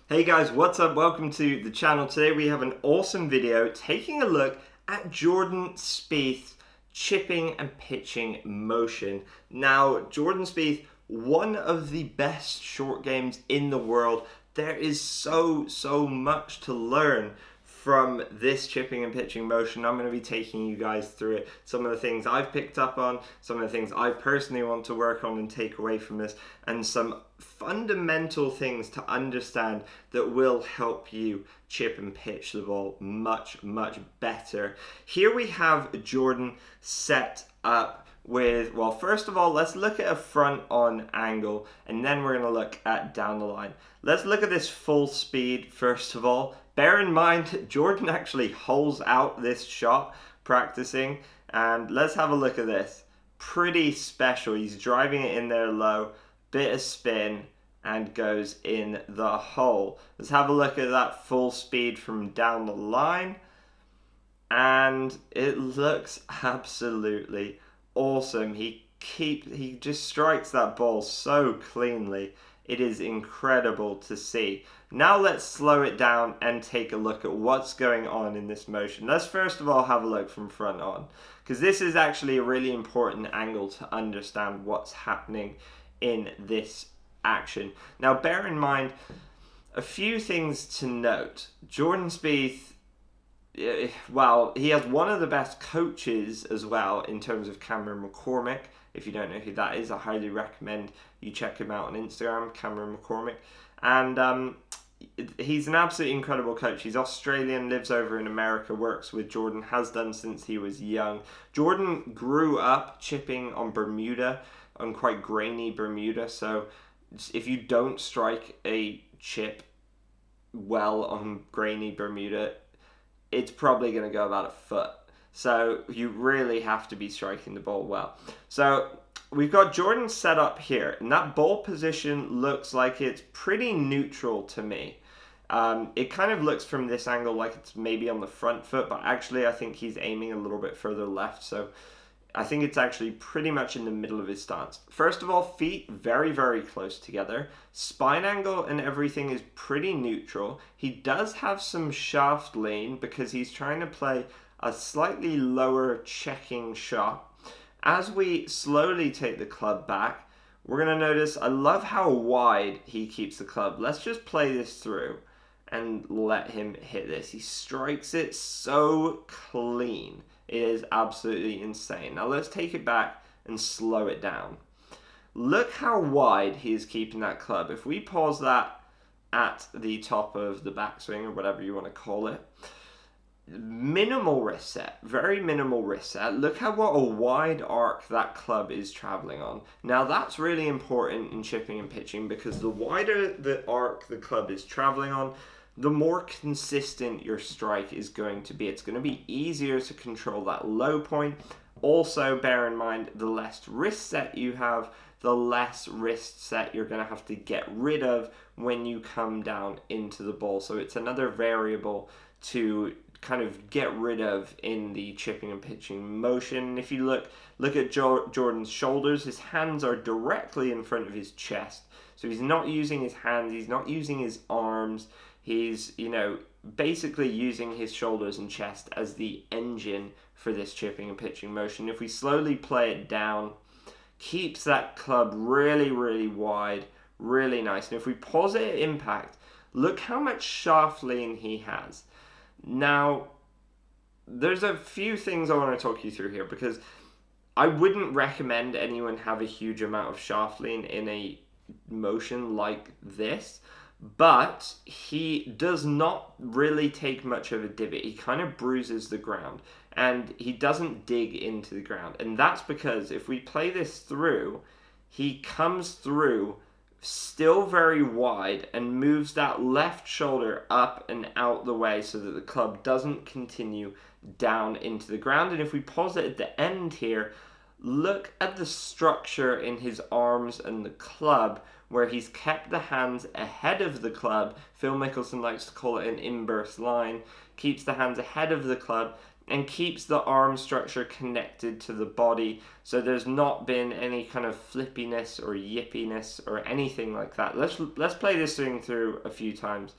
Hey guys, what's up? Welcome to the channel. Today we have an awesome video taking a look at Jordan Spieth's chipping and pitching motion. Now, Jordan Spieth, one of the best short games in the world. There is so much to learn from this chipping and pitching motion. I'm going to be taking you guys through it. Some of the things I've picked up on, some of the things I personally want to work on and take away from this, and some fundamental things to understand that will help you chip and pitch the ball much better. Here we have Jordan set up with, well, first of all, let's look at a front on angle, and then we're going to look at down the line. Let's look at this full speed first of all. Bear in mind, Jordan actually holes out this shot practicing, and let's have a look at this. Pretty special. He's driving it in there low, bit of spin, and goes in the hole. Let's have a look at that full speed from down the line, and it looks absolutely awesome. He just strikes that ball so cleanly. It is incredible to see. Now let's slow it down and take a look at what's going on in this motion. Let's first of all have a look from front on, because this is actually a really important angle to understand what's happening in this action. Now bear in mind a few things to note. Jordan Spieth, well, he has one of the best coaches as well in terms of Cameron McCormick. If you don't know who that is, I highly recommend you check him out on Instagram, Cameron McCormick. And he's an absolutely incredible coach. He's Australian, lives over in America, works with Jordan, has done since he was young. Jordan grew up chipping on Bermuda, on quite grainy Bermuda. So if you don't strike a chip well on grainy Bermuda, it's probably going to go about a foot. So you really have to be striking the ball well. So we've got Jordan set up here, and that ball position looks like it's pretty neutral to me. It kind of looks from this angle like it's maybe on the front foot, but actually I think he's aiming a little bit further left. So I think it's actually pretty much in the middle of his stance. First of all, feet very close together. Spine angle and everything is pretty neutral. He does have some shaft lean because he's trying to play a slightly lower checking shot. As we slowly take the club back, we're going to notice, I love how wide he keeps the club. Let's just play this through and let him hit this. He strikes it so clean. It is absolutely insane. Now let's take it back and slow it down. Look how wide he is keeping that club. If we pause that at the top of the backswing, or whatever you want to call it, minimal wrist set, very minimal wrist set. Look how what a wide arc that club is traveling on. Now that's really important in chipping and pitching, because the wider the arc the club is traveling on, the more consistent your strike is going to be. It's going to be easier to control that low point. Also bear in mind, the less wrist set you have, the less wrist set you're going to have to get rid of when you come down into the ball. So it's another variable to kind of get rid of in the chipping and pitching motion. If you look at Jordan's shoulders, his hands are directly in front of his chest. So he's not using his hands, he's not using his arms. He's, basically using his shoulders and chest as the engine for this chipping and pitching motion. If we slowly play it down, keeps that club really wide, really nice. And if we pause it at impact, look how much shaft lean he has. Now, there's a few things I want to talk you through here, because I wouldn't recommend anyone have a huge amount of shaft lean in a motion like this, but he does not really take much of a divot. He kind of bruises the ground, and he doesn't dig into the ground. And that's because if we play this through, he comes through still very wide and moves that left shoulder up and out the way so that the club doesn't continue down into the ground. And if we pause it at the end here, look at the structure in his arms and the club, where he's kept the hands ahead of the club. Phil Mickelson likes to call it an inverse line. Keeps the hands ahead of the club, and keeps the arm structure connected to the body, so there's not been any kind of flippiness or yippiness or anything like that. Let's play this thing through a few times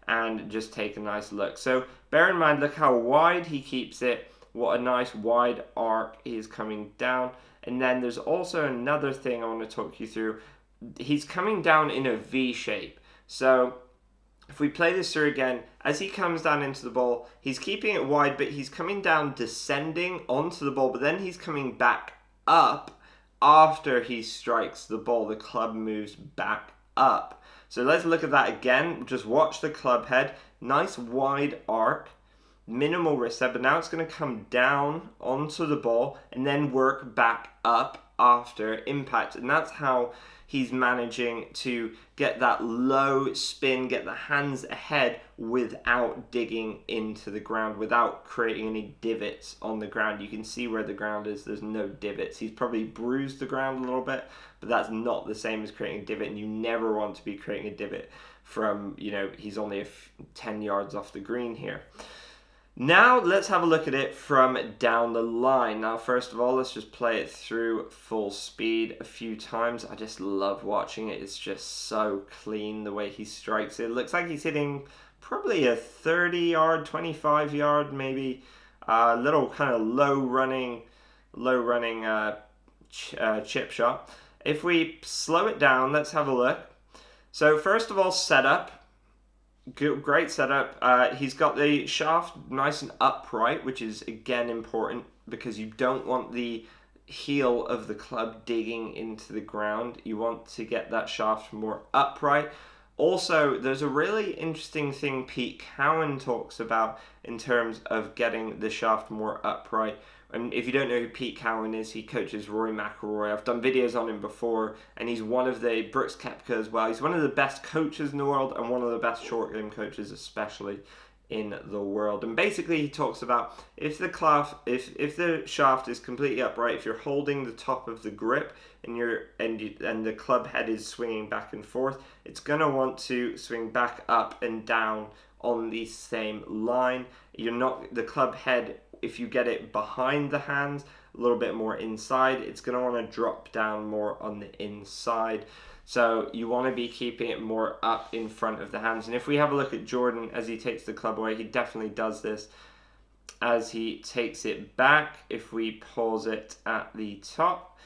and just take a nice look. So bear in mind, look how wide he keeps it, what a nice wide arc is coming down. And then there's also another thing I want to talk you through. He's coming down in a V shape. So if we play this through again, as he comes down into the ball, he's keeping it wide, but he's coming down descending onto the ball, but then he's coming back up after he strikes the ball. The club moves back up. So let's look at that again. Just watch the club head. Nice wide arc, minimal wrist set, but now it's going to come down onto the ball and then work back up after impact. And that's how he's managing to get that low spin, get the hands ahead without digging into the ground, without creating any divots on the ground. You can see where the ground is, there's no divots. He's probably bruised the ground a little bit, but that's not the same as creating a divot, and you never want to be creating a divot from, he's only 10 yards off the green here. Now let's have a look at it from down the line. Now first of all, let's just play it through full speed a few times. I just love watching it. It's just so clean the way he strikes it. It looks like he's hitting probably a 30 yard, 25 yard, maybe a little kind of low running chip shot. If we slow it down, let's have a look. So first of all, setup. Great setup. He's got the shaft nice and upright, which is again important because you don't want the heel of the club digging into the ground. You want to get that shaft more upright. Also, there's a really interesting thing Pete Cowan talks about in terms of getting the shaft more upright. And if you don't know who Pete Cowan is, he coaches Rory McIlroy. I've done videos on him before, and he's one of the Brooks Koepka as well. He's one of the best coaches in the world and one of the best short game coaches, especially in the world. And basically, he talks about if the shaft is completely upright, if you're holding the top of the grip and the club head is swinging back and forth, it's gonna want to swing back up and down on the same line. The club head, if you get it behind the hands, a little bit more inside, it's going to want to drop down more on the inside. So you want to be keeping it more up in front of the hands. And if we have a look at Jordan as he takes the club away, he definitely does this. As he takes it back, if we pause it at the top,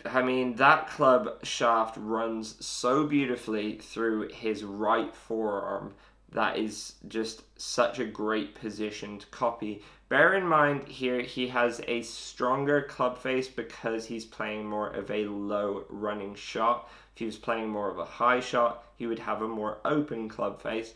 I mean, that club shaft runs so beautifully through his right forearm. That is just such a great position to copy. Bear in mind here, he has a stronger club face because he's playing more of a low running shot. If he was playing more of a high shot, he would have a more open club face.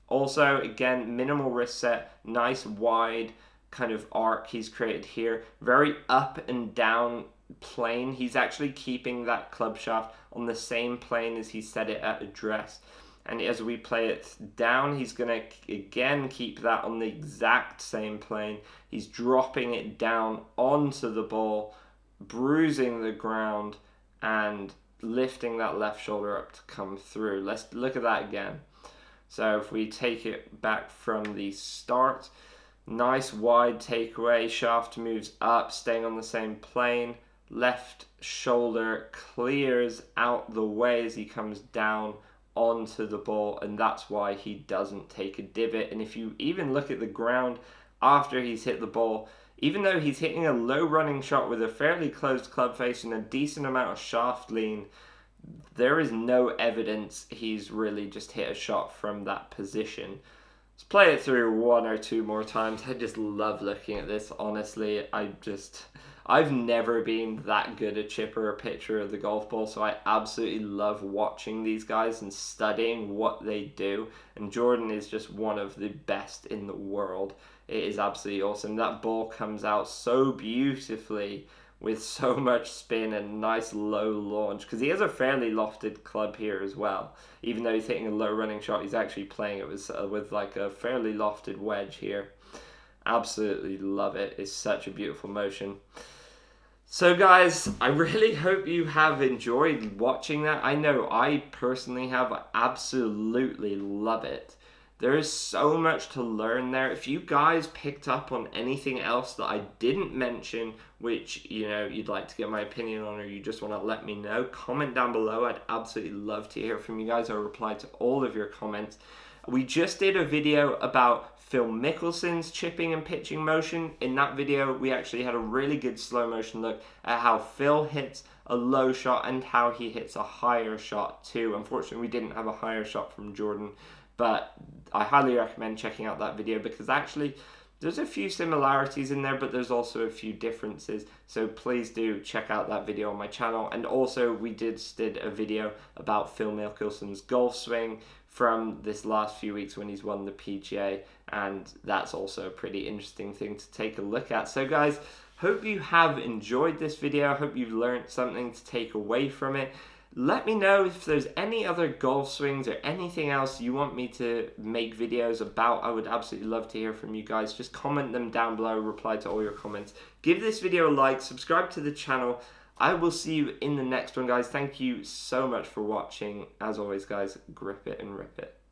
Also, again, minimal wrist set, nice wide kind of arc he's created here. Very up and down plane. He's actually keeping that club shaft on the same plane as he set it at address. And as we play it down, he's going to again keep that on the exact same plane. He's dropping it down onto the ball, bruising the ground, and lifting that left shoulder up to come through. Let's look at that again. So if we take it back from the start, nice wide takeaway, shaft moves up, staying on the same plane. Left shoulder clears out the way as he comes down onto the ball, and that's why he doesn't take a divot. And if you even look at the ground after he's hit the ball, even though he's hitting a low running shot with a fairly closed club face and a decent amount of shaft lean, there is no evidence he's really just hit a shot from that position. Let's play it through one or two more times. I just love looking at this, honestly. I've never been that good a chipper or pitcher of the golf ball, so I absolutely love watching these guys and studying what they do. And Jordan is just one of the best in the world. It is absolutely awesome. That ball comes out so beautifully with so much spin and nice low launch, because he has a fairly lofted club here as well. Even though he's hitting a low running shot, he's actually playing it with like a fairly lofted wedge here. Absolutely love it. It's such a beautiful motion. So guys, I really hope you have enjoyed watching that. I know I personally have. I absolutely love it. There is so much to learn there. If you guys picked up on anything else that I didn't mention, which, you know, you'd like to get my opinion on, or you just want to let me know, comment down below. I'd absolutely love to hear from you guys. I'll reply to all of your comments. We just did a video about Phil Mickelson's chipping and pitching motion. In that video, we actually had a really good slow motion look at how Phil hits a low shot and how he hits a higher shot too. Unfortunately, we didn't have a higher shot from Jordan, but I highly recommend checking out that video because actually there's a few similarities in there, but there's also a few differences. So please do check out that video on my channel. And also we did a video about Phil Mickelson's golf swing from this last few weeks when he's won the PGA, and that's also a pretty interesting thing to take a look at. So guys, hope you have enjoyed this video. Hope you've learned something to take away from it. Let me know if there's any other golf swings or anything else you want me to make videos about. I would absolutely love to hear from you guys. Just comment them down below, reply to all your comments. Give this video a like, subscribe to the channel. I will see you in the next one, guys. Thank you so much for watching. As always, guys, grip it and rip it.